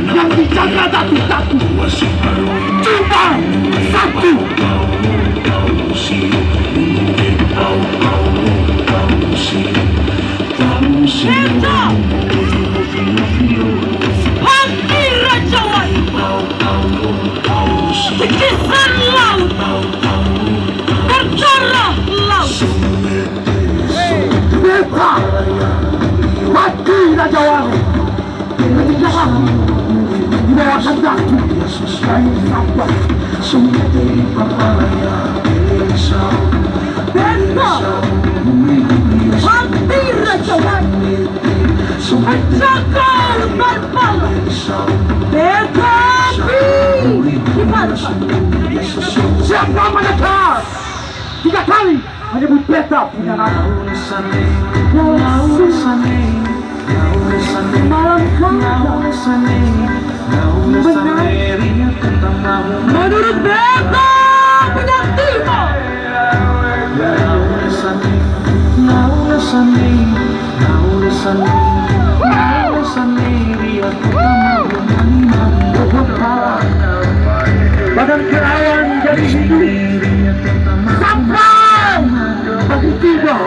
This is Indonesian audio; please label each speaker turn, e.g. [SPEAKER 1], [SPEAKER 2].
[SPEAKER 1] yang dijaga datu-datu cuma satu. Henta! Hati Raja Wali! Tekisan laut! Berdarah laut! Henta! Hati Raja Wali! Ketika aku di bawah datu kain sampah Henta! Hati Raja Wali! Menjaga berbala tetapi gimana siapa mendekat 3 kali menyebut beta punya nama malam benar menurut beta punya timah badan kerawan jadi hidup sampai bagi tiba